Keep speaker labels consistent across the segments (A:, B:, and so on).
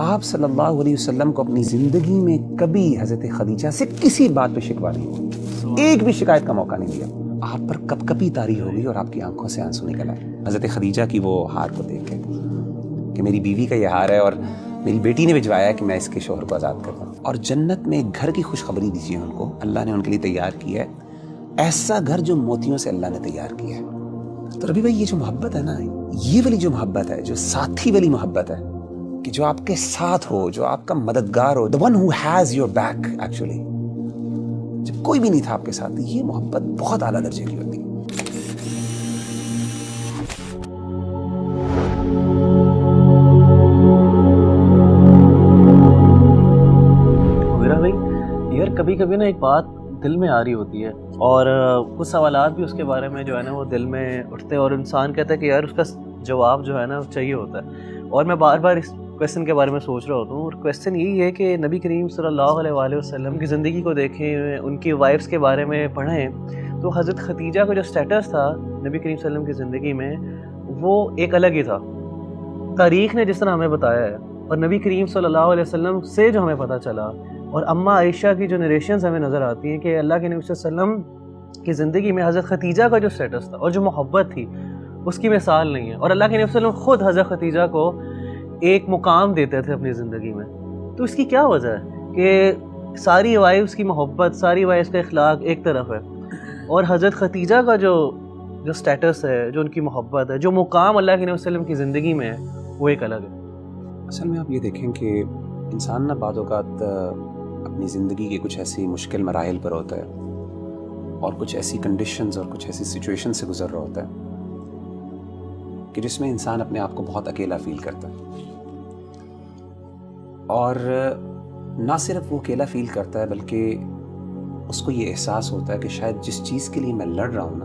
A: آپ صلی اللہ علیہ وسلم کو اپنی زندگی میں کبھی حضرت خدیجہ سے کسی بات پہ شکوہ نہیں ہوا، ایک بھی شکایت کا موقع نہیں دیا. آپ پر کپ کپی طاری ہو گئی اور آپ کی آنکھوں سے آنسو نکل آئے حضرت خدیجہ کی وہ ہار کو دیکھ کے کہ میری بیوی کا یہ ہار ہے اور میری بیٹی نے بھجوایا ہے کہ میں اس کے شوہر کو آزاد کر دوں. اور جنت میں ایک گھر کی خوشخبری دیجیے ان کو، اللہ نے ان کے لیے تیار کیا ہے ایسا گھر جو موتیوں سے اللہ نے تیار کیا ہے. تو ربی بھائی، یہ جو محبت ہے نا، یہ والی جو محبت ہے، جو ساتھی والی محبت ہے کہ جو آپ کے ساتھ ہو، جو آپ کا مددگار ہو، the one who has your back actually، جب کوئی بھی نہیں تھا آپ کے ساتھ، یہ محبت بہت اعلیٰ درجے کی ہوتی ہے.
B: یار کبھی کبھی نا ایک بات دل میں آ رہی ہوتی ہے اور کچھ سوالات بھی اس کے بارے میں جو ہے نا وہ دل میں اٹھتے ہیں اور انسان کہتا ہے کہ یار اس کا جواب جو ہے نا چاہیے ہوتا ہے. اور میں بار بار اس کویسچن کے بارے میں سوچ رہا ہوتا ہوں، اور کویسچن یہی ہے کہ نبی کریم صلی اللہ علیہ وآلہ وسلم کی زندگی کو دیکھیں، ان کی وائفس کے بارے میں پڑھیں تو حضرت خدیجہ کا جو سٹیٹس تھا نبی کریم صلی اللہ علیہ وسلم کی زندگی میں وہ ایک الگ ہی تھا. تاریخ نے جس طرح ہمیں بتایا ہے اور نبی کریم صلی اللہ علیہ وسلم سے جو ہمیں پتہ چلا اور اماں عائشہ کی جو نریشنز ہمیں نظر آتی ہیں کہ اللہ کے نبی صلی اللہ علیہ وسلم کی زندگی میں حضرت خدیجہ کا جو سٹیٹس تھا اور جو محبت تھی اس کی مثال نہیں ہے. اور اللہ کے نبی صلی اللہ علیہ وسلم خود حضرت خدیجہ کو ایک مقام دیتے تھے اپنی زندگی میں. تو اس کی کیا وجہ ہے کہ ساری وائفس کی محبت، ساری وائفس کا اخلاق ایک طرف ہے اور حضرت خدیجہ کا جو سٹیٹس ہے، جو ان کی محبت ہے، جو مقام اللہ کے نبی صلی اللہ علیہ وسلم کی زندگی میں ہے وہ ایک الگ ہے.
A: اصل میں آپ یہ دیکھیں کہ انسان نہ بعض اوقات اپنی زندگی کے کچھ ایسی مشکل مراحل پر ہوتا ہے اور کچھ ایسی کنڈیشنز اور کچھ ایسی سچویشن سے گزر رہا ہوتا ہے کہ جس میں انسان اپنے آپ کو بہت اکیلا فیل کرتا ہے. اور نہ صرف وہ اکیلا فیل کرتا ہے بلکہ اس کو یہ احساس ہوتا ہے کہ شاید جس چیز کے لیے میں لڑ رہا ہوں نا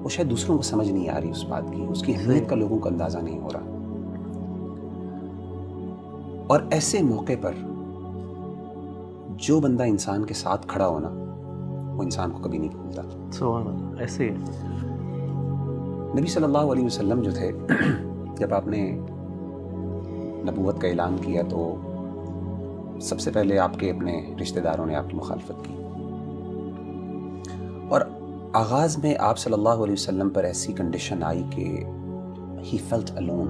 A: وہ شاید دوسروں کو سمجھ نہیں آ رہی اس بات کی، اس کی اہمیت کا لوگوں کو اندازہ نہیں ہو رہا. اور ایسے موقع پر جو بندہ انسان کے ساتھ کھڑا ہونا وہ انسان کو کبھی نہیں بھولتا.
B: سبحان اللہ. ایسے
A: نبی صلی اللہ علیہ وسلم جو تھے، جب آپ نے نبوت کا اعلان کیا تو سب سے پہلے آپ کے اپنے رشتہ داروں نے آپ کی مخالفت کی اور آغاز میں آپ صلی اللہ علیہ وسلم پر ایسی کنڈیشن آئی کہ ہی فیلٹ الون،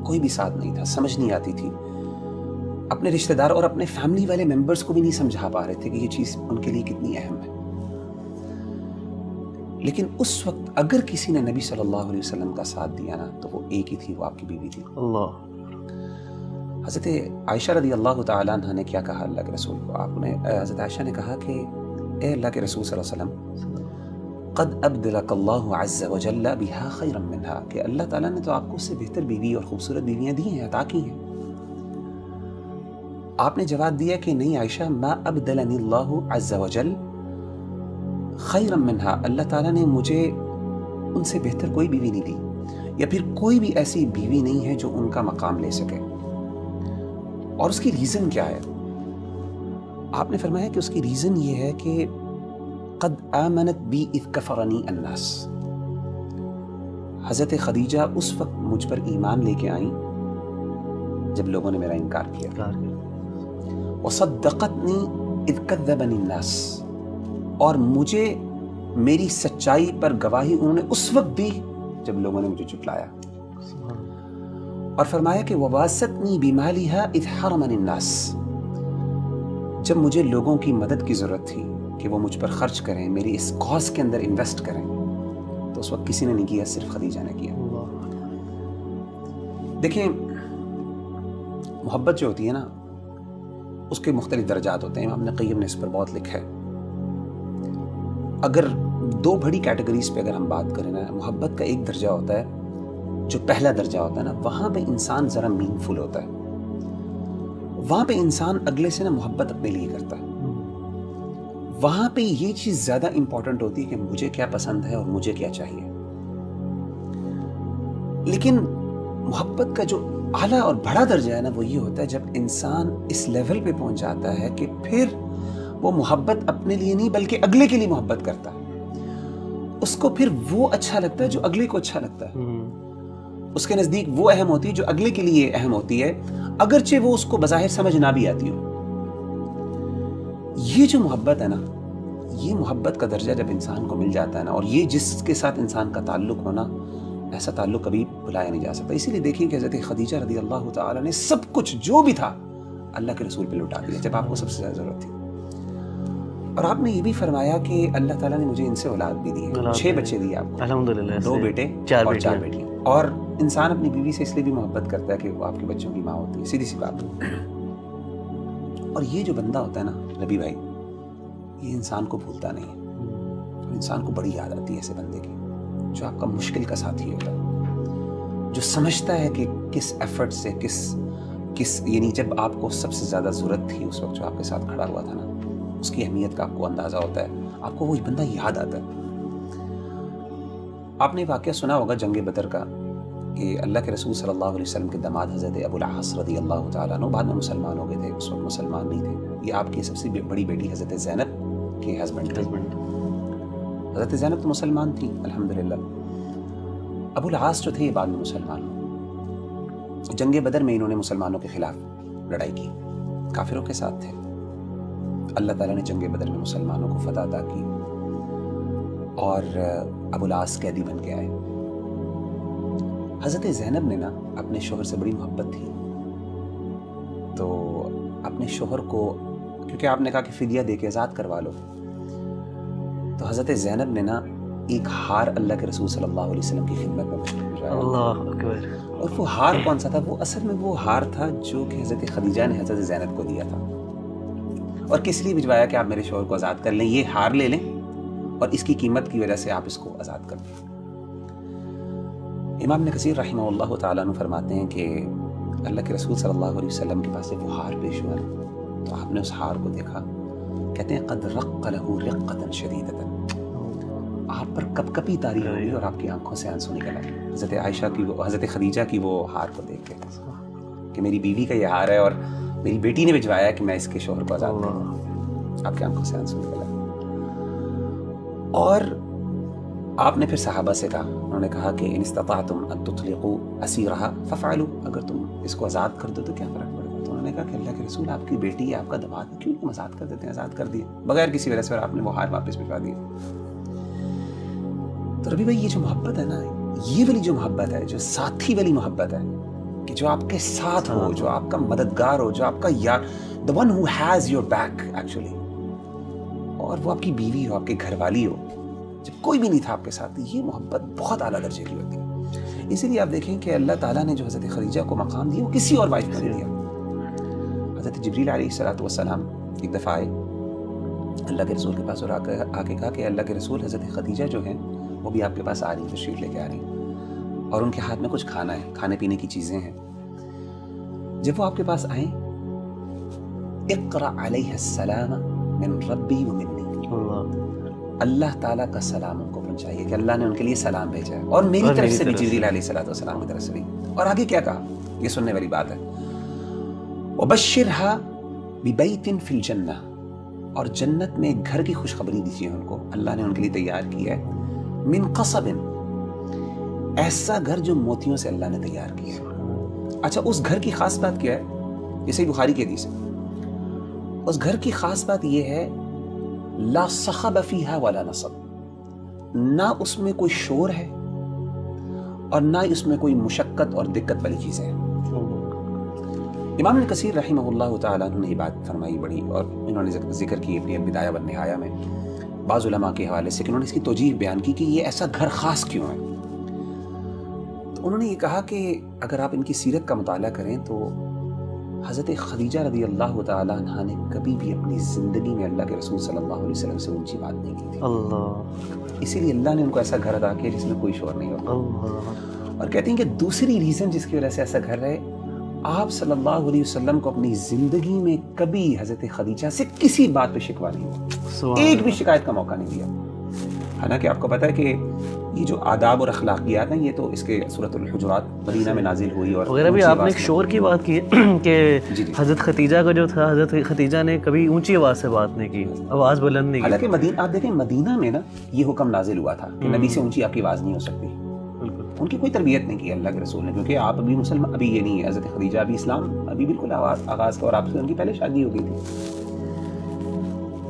A: کوئی بھی ساتھ نہیں تھا، سمجھ نہیں آتی تھی. اپنے رشتہ دار اور اپنے فیملی والے ممبرز کو بھی نہیں سمجھا پا رہے تھے کہ یہ چیز ان کے لیے کتنی اہم ہے. لیکن اس وقت اگر کسی نے نبی صلی اللہ علیہ وسلم کا ساتھ دیا نا تو وہ ایک ہی تھی، وہ آپ کی بیوی تھی.
B: اللہ.
A: حضرت عائشہ رضی اللہ تعالیٰ عنہ نے کیا کہا اللہ کے رسول کو؟ آپ نے حضرت عائشہ نے کہا کہ اے اللہ کے رسول صلی اللہ علیہ وسلم، قد ابدلک اللہ عز وجل بها خیرا منها، کہ اللہ تعالیٰ نے تو آپ کو اس سے بہتر بیوی اور خوبصورت بیویاں دی ہیں، عطا کی ہیں. آپ نے جواب دیا کہ نہیں عائشہ، ما ابدلنی اللہ عز وجل خیرا منها، اللہ تعالیٰ نے مجھے ان سے بہتر کوئی بیوی نہیں دی، یا پھر کوئی بھی ایسی بیوی نہیں ہے جو ان کا مقام لے سکے. اور اس کی ریزن کیا ہے؟ آپ نے فرمایا کہ اس کی ریزن یہ ہے کہ قد آمنت بی اذ کفرنی الناس، حضرت خدیجہ اس وقت مجھ پر ایمان لے کے آئیں جب لوگوں نے میرا انکار کیا. وصدقتنی اذ کذبنی الناس، اور مجھے میری سچائی پر گواہی انہوں نے اس وقت دی جب لوگوں نے مجھے جھٹلایا. اور فرمایا کہ وواستنی بمالھا اذ حرمنی الناس، جب مجھے لوگوں کی مدد کی ضرورت تھی کہ وہ مجھ پر خرچ کریں، میری اس کاز کے اندر انویسٹ کریں، تو اس وقت کسی نے نہیں کیا، صرف خدیجہ نے کیا. دیکھیں محبت جو ہوتی ہے نا اس کے مختلف درجات ہوتے ہیں. امام قیم نے اس پر بہت لکھا ہے. اگر دو بڑی کیٹیگریز پہ اگر ہم بات کریں نا، محبت کا ایک درجہ ہوتا ہے جو پہلا درجہ ہوتا ہے نا، وہاں پہ انسان ذرا مین فل ہوتا ہے، وہاں پہ انسان اگلے سے نا محبت اپنے لیے کرتا ہے. وہاں پہ یہ چیز زیادہ امپورٹنٹ ہوتی ہے کہ مجھے کیا پسند ہے اور مجھے کیا چاہیے. لیکن محبت کا جو اعلیٰ اور بڑا درجہ ہے نا وہ یہ ہوتا ہے جب انسان اس لیول پہ پہنچ جاتا ہے کہ پھر وہ محبت اپنے لیے نہیں بلکہ اگلے کے لیے محبت کرتا ہے. اس کو پھر وہ اچھا لگتا ہے جو اگلے کو اچھا لگتا ہے. اس کے نزدیک وہ اہم ہوتی ہے جو اگلے کے لیے اہم ہوتی ہے، اگرچہ وہ اس کو بظاہر سمجھ نہ بھی آتی ہو۔ یہ جو محبت ہے نا، یہ محبت کا درجہ جب انسان کو مل جاتا ہے نا، اور یہ جس کے ساتھ انسان کا تعلق ہونا، ایسا تعلق کبھی بلایا نہیں جا سکتا۔ اسی لیے دیکھیں کہ حضرت خدیجہ رضی اللہ تعالیٰ نے سب کچھ جو بھی تھا اللہ کے رسول پہ لٹا دیا جب آپ کو سب سے زیادہ ضرورت تھی۔ اور آپ نے یہ بھی فرمایا کہ اللہ تعالیٰ نے مجھے ان سے اولاد بھی دی ہے، 6 بچے دیے آپ کو،
B: الحمدللہ،
A: 2 بیٹے اور 4 بیٹیاں۔ اور انسان اپنی بیوی سے اس لیے بھی محبت کرتا ہے کہ وہ آپ کے بچوں کی ماں ہوتی ہے، سیدھی سی بات۔ اور یہ جو بندہ ہوتا ہے نا نبی بھائی، یہ انسان کو بھولتا نہیں ہے، انسان کو بڑی یاد آتی ہے ایسے بندے کی جو آپ کا مشکل کا ساتھی ہوتا ہے، جو سمجھتا ہے کہ کس ایفرٹ سے کس یعنی جب آپ کو سب سے زیادہ ضرورت تھی اس وقت جو آپ کے ساتھ کھڑا ہوا تھا نا، اس کی اہمیت کا آپ کو اندازہ ہوتا ہے، آپ کو وہ بندہ یاد آتا ہے۔ آپ نے واقعہ سنا ہوگا جنگ بدر کا، کہ اللہ کے رسول صلی اللہ علیہ وسلم کے داماد حضرت ابو العاص رضی اللہ تعالیٰ عنہ بعد میں مسلمان ہو گئے تھے، اس وقت مسلمان نہیں تھے۔ یہ آپ کی سب سے بڑی بیٹی حضرت زینب کے ہسبینڈ تھے۔ حضرت زینب تو مسلمان تھی الحمدللہ، ابو العاص جو تھے یہ بعد میں مسلمان ہوئے۔ جنگ بدر میں انہوں نے مسلمانوں کے خلاف لڑائی کی، کافروں کے ساتھ تھے۔ اللہ تعالیٰ نے جنگ بدر میں مسلمانوں کو فتح عطا کی اور ابو العاص قیدی بن کے آئے۔ حضرت زینب نے نا اپنے شوہر سے بڑی محبت تھی، تو اپنے شوہر کو، کیونکہ آپ نے کہا کہ فدیہ دے کے آزاد کروا لو، تو حضرت زینب نے نا ایک ہار اللہ کے رسول صلی اللہ علیہ وسلم کی خدمت میں بھیجا۔
B: اللہ اکبر۔
A: اور وہ ہار کون سا تھا؟ وہ اصل میں وہ ہار تھا جو کہ حضرت خدیجہ نے حضرت زینب کو دیا تھا، اور کس لیے بھجوایا کہ آپ میرے شوہر کو آزاد کر لیں، یہ ہار لے لیں اور اس کی قیمت کی وجہ سے آپ اس کو آزاد کر دیں۔ امام ابن کثیر رحمہ اللہ تعالیٰ عنہ فرماتے ہیں کہ اللہ کے رسول صلی اللہ علیہ وسلم کے پاس وہ ہار پیش ہوا تو آپ نے اس ہار کو دیکھا، کہتے ہیں قد رق لہ رقۃ شدیدۃ، آپ پر کپ کپی طاری ہوئی اور آپ کی آنکھوں سے آنسو نکل آئے حضرت عائشہ کی، حضرت خدیجہ کی وہ ہار کو دیکھ کے کہ میری بیوی کا یہ ہار ہے اور میری بیٹی نے بھجوایا کہ میں اس کے شوہر کو آزاد کروں۔ آپ کی آنکھوں سے آنسو نکل آئے۔ اور آپ نے پھر صحابہ سے کہا، انہوں نے کہا کہ ان استطعتم ان تطلقوا اسیرها ففعلوا، اگر تم اس کو آزاد کر دو تو کیا فرق پڑے گا؟ تو انہوں نے کہا کہ اللہ کے رسول آپ کی بیٹی ہے، آپ کا داماد ہے، کیوں تم آزاد کر دیتے ہیں؟ آزاد کر دیے بغیر کسی وجہ سے، اور آپ نے وہ ہار واپس بھجوا دیے۔ تو ربی بھائی یہ جو محبت ہے نا، یہ والی جو محبت ہے، جو ساتھی والی محبت ہے، کہ جو آپ کے ساتھ ہو، جو آپ کا مددگار ہو، جو آپ کا یار، the one who has your back actually، اور وہ آپ کی بیوی ہو، آپ کے گھر والی ہو، جب کوئی بھی نہیں تھا آپ کے ساتھ، یہ محبت بہت اعلیٰ درجے کی ہوتی ہے۔ اسی لیے آپ دیکھیں کہ اللہ تعالیٰ نے جو حضرت خدیجہ کو مقام دیا وہ کسی اور وائف کو نہیں دیا۔ حضرت جبریل علیہ السلام ایک دفعہ آئے اللہ کے رسول کے پاس اور آ کے کہا کہ اللہ کے رسول حضرت خدیجہ جو ہیں وہ بھی آپ کے پاس آ رہی ہیں، تشریف لے کے آ رہی ہیں، اور ان کے ہاتھ میں کچھ کھانا ہے، کھانے پینے کی چیزیں ہیں۔ جب وہ آپ کے پاس آئیں، اقرأ علیہ السلام من ربی و منی، اللہ تعالیٰ کا سلام ان کو پہنچائیے کہ اللہ نے ان کے لیے سلام بھیجا ہے، اور میری طرف سے بھی جبریل علیہ السلام کی طرف سے بھی۔ اور آگے کیا کہا، یہ سننے والی بات ہے، وَبَشِّرْهَا بِبَيْتٍ فِي الْجَنَّةِ، اور جنت میں ایک گھر کی خوشخبری دیجیے ان کو، اللہ نے ان کے لیے تیار کیا ہے، من قصب، ایسا گھر جو موتیوں سے اللہ نے تیار کیا ہے۔ اچھا، اس گھر کی خاص بات کیا ہے؟ یہ صحیح بخاری کی حدیث ہے۔ اس گھر کی خاص بات یہ ہے، لا صخب فیہا ولا نصب، نہ اس میں کوئی شور ہے اور نہ اس میں کوئی مشقت اور دقت والی چیزیں ہیں۔ امام ابن کثیر رحمہ اللہ تعالیٰ نے یہ بات فرمائی بڑی، اور انہوں نے ذکر کی اپنی بدایہ والنہایہ میں بعض علماء کے حوالے سے کہ انہوں نے اس کی توجیہ بیان کی کہ یہ ایسا گھر خاص کیوں ہے۔ تو انہوں نے یہ کہا کہ اگر آپ ان کی سیرت کا مطالعہ کریں تو حضرت خدیجہ رضی اللہ تعالیٰ عنہ نے کبھی بھی اپنی زندگی میں اللہ کے رسول صلی اللہ علیہ وسلم سے اونچی بات نہیں کی تھی،
B: اللہ،
A: اسی لیے اللہ نے ان کو ایسا گھر عطا کیا جس میں کوئی شور نہیں ہوتا۔
B: اللہ،
A: اور کہتے ہیں کہ دوسری ریزن جس کی وجہ سے ایسا گھر ہے، آپ صلی اللہ علیہ وسلم کو اپنی زندگی میں کبھی حضرت خدیجہ سے کسی بات پہ شکوہ نہیں ہوا، ایک بھی شکایت کا موقع نہیں دیا۔ حالانکہ آپ کو پتہ ہے کہ یہ جو آداب اور اخلاقیات ہیں یہ تو اس کے سورۃ الحجرات مدینہ میں نازل ہوئی، اور
B: وغیرہ بھی آپ نے ایک شور کی بات کی کہ حضرت خدیجہ کا جو تھا، حضرت خدیجہ نے کبھی اونچی آواز سے بات نہیں کی، آواز بلند نہیں کی۔
A: حالانکہ آپ دیکھیں مدینہ میں نا یہ حکم نازل ہوا تھا کہ نبی سے اونچی آپ کی آواز نہیں ہو سکتی، ان کی کوئی تربیت نہیں کی اللہ کے رسول نے, کیونکہ آپ ابھی مسلمان, ابھی یہ نہیں ہے, حضرت خدیجہ ابھی اسلام ابھی بالکل آغاز کا, اور آپ سے ان کی پہلے شادی ہو گئی تھی.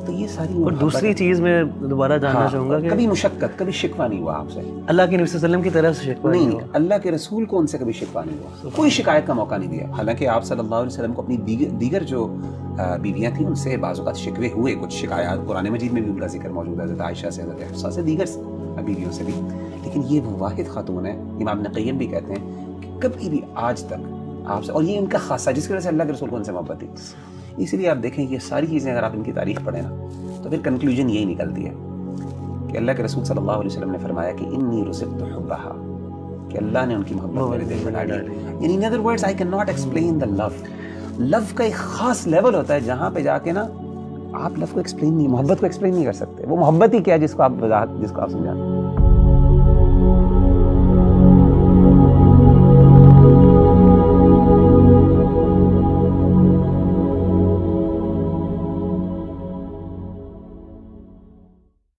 A: تو یہ ساری
B: اور دوسری چیز میں دوبارہ جاننا چاہوں گا کہ
A: کبھی مشقت, کبھی شکوہ نہیں ہوا آپ سے,
B: اللہ کے نبی صلی اللہ علیہ وسلم کی طرف سے شکوہ
A: نہیں, اللہ کے رسول کو ان سے کبھی شکوہ نہیں ہوا, کوئی شکایت کا موقع نہیں دیا. حالانکہ آپ صلی اللہ علیہ وسلم کو اپنی دیگر جو بیویاں تھیں ان سے بعض اوقات شکوے ہوئے, کچھ شکایات قرآن مجید میں بھی ان کا ذکر موجود ہے, حضرت عائشہ سے, حضرت حفصہ سے, دیگر بیویوں سے بھی. لیکن یہ وہ واحد خاتون ہے, امام ابن قیم بھی کہتے ہیں کہ کبھی بھی آج تک آپ سے, اور یہ ان کا خاصہ جس کی وجہ سے اللہ کے رسول کو ان سے محبت تھی. اسی لیے آپ دیکھیں یہ ساری چیزیں اگر آپ ان کی تاریخ پڑھیں نا تو پھر کنکلوژن یہی نکلتی ہے کہ اللہ کے رسول صلی اللہ علیہ وسلم نے فرمایا کہ انی رزقت حبھا, کہ اللہ نے ان کی محبت میرے دل میں ڈالی. یعنی in other words I cannot explain the love. لو کا ایک خاص لیول ہوتا ہے جہاں پہ جا کے نا آپ لو کو ایکسپلین نہیں, محبت کو ایکسپلین نہیں کر سکتے. وہ محبت ہی کیا جس کو آپ سمجھاتے ہیں.